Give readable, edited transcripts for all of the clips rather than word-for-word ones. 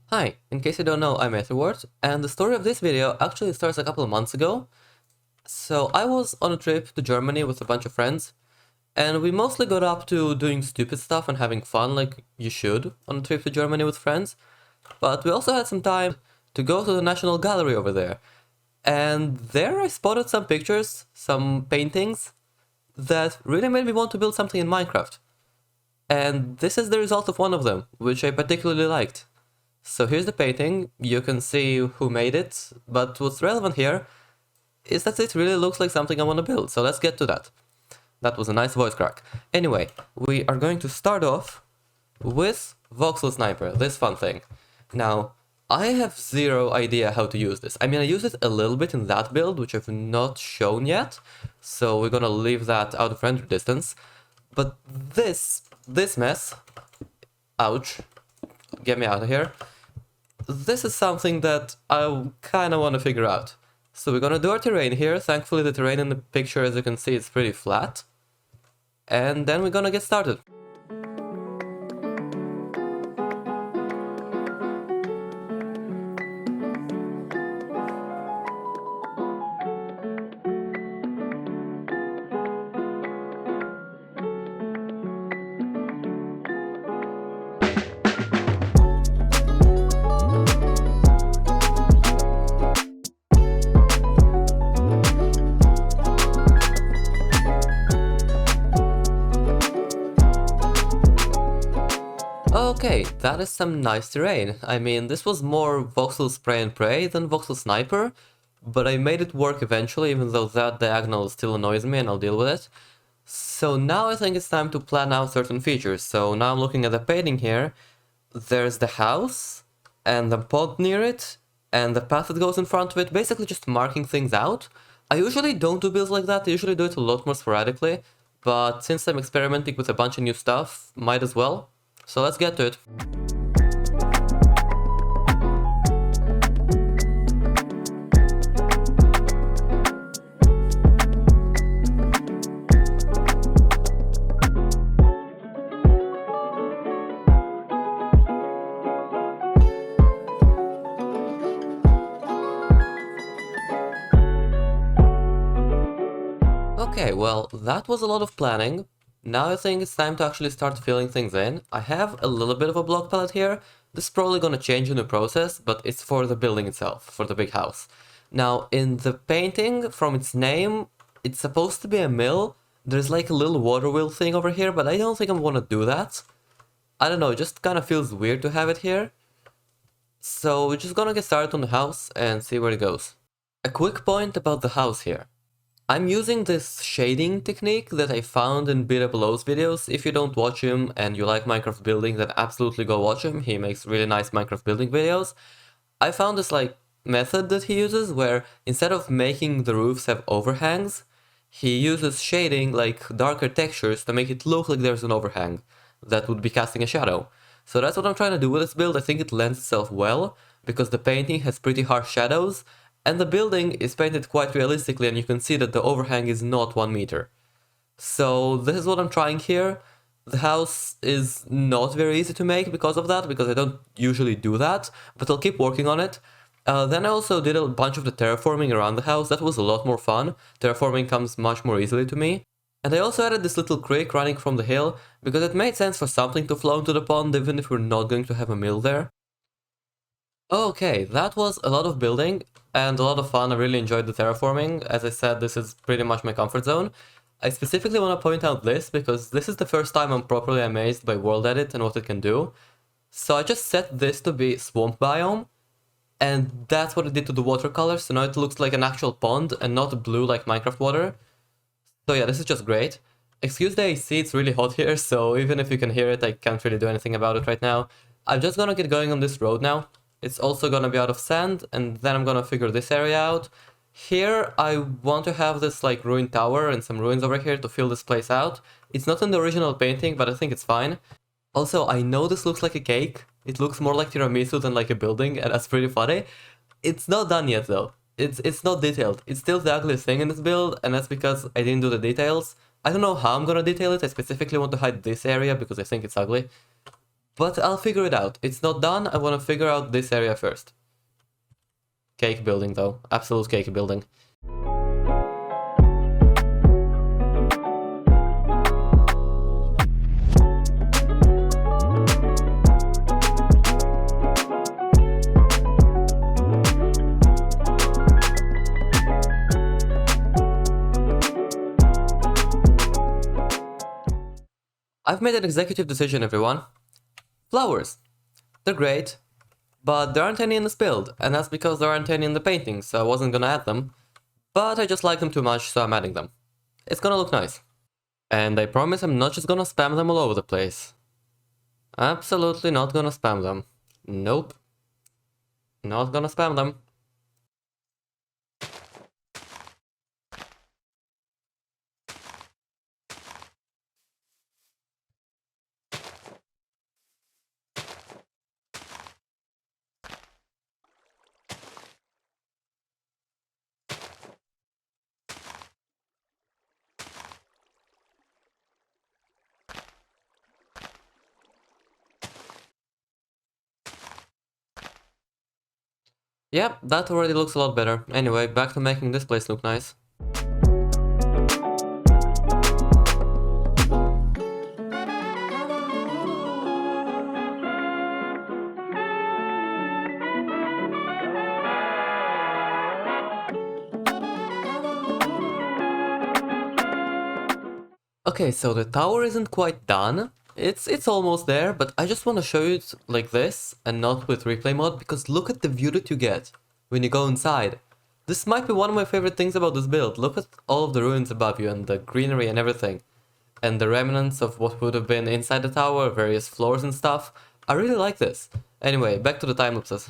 Hi, in case you don't know, I'm AetherWart, and the story of this video actually starts a couple of months ago. So I was on a trip to Germany with a bunch of friends, and we mostly got up to doing stupid stuff and having fun like you should on a trip to Germany with friends. But we also had some time to go to the National Gallery over there. And there I spotted some pictures, some paintings, that really made me want to build something in Minecraft. And this is the result of one of them, which I particularly liked. So here's the painting, you can see who made it, but what's relevant here is that it really looks like something I want to build, so let's get to that. That was a nice voice crack. Anyway, we are going to start off with Voxel Sniper, this fun thing. Now, I have zero idea how to use this. I mean, I used it a little bit in that build, which I've not shown yet, so we're gonna leave that out of render distance. But this mess, ouch, get me out of here. This is something that I kind of want to figure out. So we're gonna do our terrain here. Thankfully the terrain in the picture, as you can see, is pretty flat. And then we're gonna get started. Okay, that is some nice terrain. I mean, this was more voxel spray and pray than voxel sniper, but I made it work eventually, even though that diagonal still annoys me and I'll deal with it. So now I think it's time to plan out certain features. So now I'm looking at the painting here. There's the house, and the pond near it, and the path that goes in front of it, basically just marking things out. I usually don't do builds like that, I usually do it a lot more sporadically, but since I'm experimenting with a bunch of new stuff, might as well. So let's get to it. Okay, well, that was a lot of planning. Now I think it's time to actually start filling things in. I have a little bit of a block palette here. This is probably gonna change in the process, but it's for the building itself, for the big house. Now, in the painting, from its name, it's supposed to be a mill. There's like a little water wheel thing over here, but I don't think I'm gonna do that. I don't know, it just kind of feels weird to have it here. So we're just gonna get started on the house and see where it goes. A quick point about the house here. I'm using this shading technique that I found in Beatupalow's videos. If you don't watch him and you like Minecraft building, then absolutely go watch him. He makes really nice Minecraft building videos. I found this method that he uses where instead of making the roofs have overhangs, he uses shading, like darker textures, to make it look like there's an overhang that would be casting a shadow. So that's what I'm trying to do with this build. I think it lends itself well because the painting has pretty harsh shadows. And the building is painted quite realistically, and you can see that the overhang is not 1 meter. So this is what I'm trying here. The house is not very easy to make because of that, because I don't usually do that, but I'll keep working on it. Then I also did a bunch of the terraforming around the house. That was a lot more fun. Terraforming comes much more easily to me. And I also added this little creek running from the hill, because it made sense for something to flow into the pond, even if we're not going to have a mill there. Okay, that was a lot of building and a lot of fun. I really enjoyed the terraforming. As I said, this is pretty much my comfort zone. I specifically want to point out this because this is the first time I'm properly amazed by World Edit and what it can do. So I just set this to be swamp biome, and that's what it did to the watercolor. So now it looks like an actual pond and not blue like Minecraft water. So yeah, this is just great. Excuse the AC, it's really hot here, so even if you can hear it, I can't really do anything about it right now. I'm just gonna get going on this road now. It's also gonna be out of sand, and then I'm gonna figure this area out. Here, I want to have this ruined tower and some ruins over here to fill this place out. It's not in the original painting, but I think it's fine. Also, I know this looks like a cake. It looks more like tiramisu than like a building, and that's pretty funny. It's not done yet though. It's not detailed. It's still the ugliest thing in this build, and that's because I didn't do the details. I don't know how I'm gonna detail it. I specifically want to hide this area because I think it's ugly. But I'll figure it out. It's not done, I want to figure out this area first. Cake building though, absolute cake building. I've made an executive decision, everyone. Flowers. They're great, but there aren't any in this build, and that's because there aren't any in the painting, so I wasn't gonna add them. But I just like them too much, so I'm adding them. It's gonna look nice. And I promise I'm not just gonna spam them all over the place. Absolutely not gonna spam them. Nope. Not gonna spam them. Yep, that already looks a lot better. Anyway, back to making this place look nice. Okay, so the tower isn't quite done. It's almost there, but I just want to show you it like this and not with replay mode because look at the view that you get when you go inside. This might be one of my favorite things about this build. Look at all of the ruins above you and the greenery and everything. And the remnants of what would have been inside the tower, various floors and stuff. I really like this. Anyway, back to the time lapses.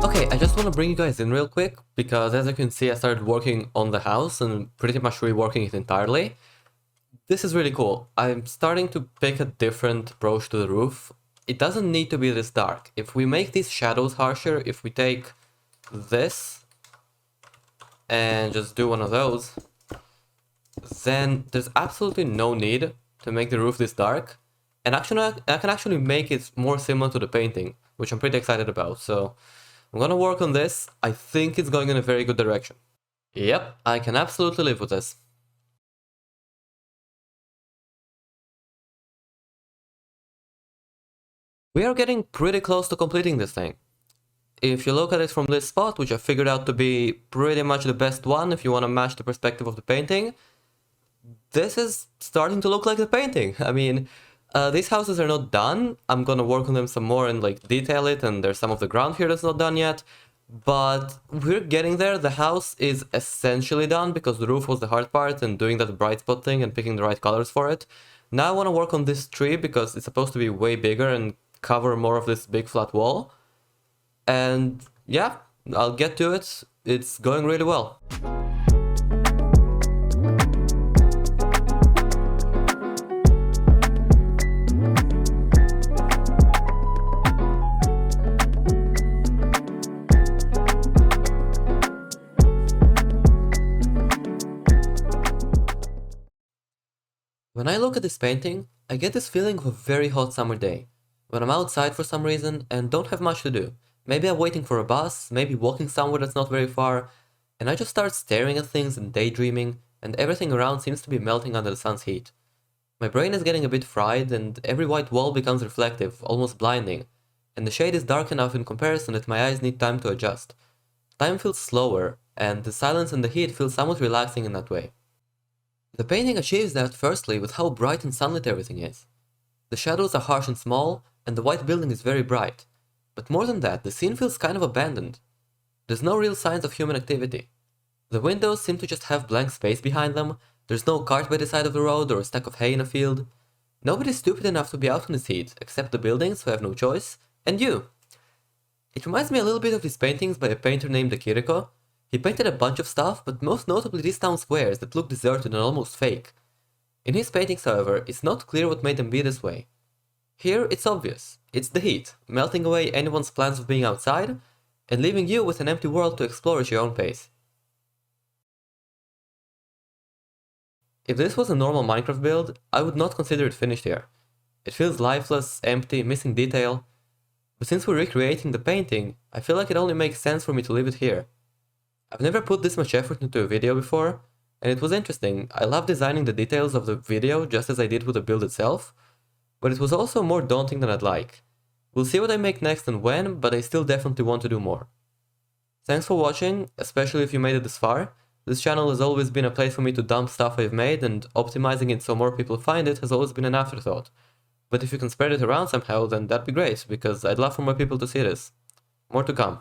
Okay, I just want to bring you guys in real quick, because as you can see I started working on the house and pretty much reworking it entirely. This is really cool. I'm starting to pick a different approach to the roof. It doesn't need to be this dark. If we make these shadows harsher, if we take this and just do one of those, then there's absolutely no need to make the roof this dark. And actually, I can actually make it more similar to the painting, which I'm pretty excited about. So I'm gonna work on this. I think it's going in a very good direction. Yep, I can absolutely live with this. We are getting pretty close to completing this thing. If you look at it from this spot, which I figured out to be pretty much the best one if you want to match the perspective of the painting, this is starting to look like the painting. I mean, these houses are not done. I'm gonna work on them some more and like detail it, and there's some of the ground here that's not done yet. But we're getting there. The house is essentially done because the roof was the hard part and doing that bright spot thing and picking the right colors for it. Now I want to work on this tree because it's supposed to be way bigger and cover more of this big flat wall. And yeah, I'll get to it. It's going really well. When I look at this painting, I get this feeling of a very hot summer day. When I'm outside for some reason and don't have much to do. Maybe I'm waiting for a bus, maybe walking somewhere that's not very far, and I just start staring at things and daydreaming, and everything around seems to be melting under the sun's heat. My brain is getting a bit fried, and every white wall becomes reflective, almost blinding, and the shade is dark enough in comparison that my eyes need time to adjust. Time feels slower, and the silence and the heat feel somewhat relaxing in that way. The painting achieves that firstly with how bright and sunlit everything is. The shadows are harsh and small, and the white building is very bright. But more than that, the scene feels kind of abandoned. There's no real signs of human activity. The windows seem to just have blank space behind them, there's no cart by the side of the road or a stack of hay in a field. Nobody's stupid enough to be out in this heat, except the buildings who have no choice, and you. It reminds me a little bit of these paintings by a painter named Akiriko. He painted a bunch of stuff, but most notably these town squares that look deserted and almost fake. In his paintings, however, it's not clear what made them be this way. Here, it's obvious. It's the heat, melting away anyone's plans of being outside, and leaving you with an empty world to explore at your own pace. If this was a normal Minecraft build, I would not consider it finished here. It feels lifeless, empty, missing detail. But since we're recreating the painting, I feel like it only makes sense for me to leave it here. I've never put this much effort into a video before, and it was interesting. I love designing the details of the video just as I did with the build itself, but it was also more daunting than I'd like. We'll see what I make next and when, but I still definitely want to do more. Thanks for watching, especially if you made it this far. This channel has always been a place for me to dump stuff I've made, and optimizing it so more people find it has always been an afterthought. But if you can spread it around somehow, then that'd be great, because I'd love for more people to see this. More to come.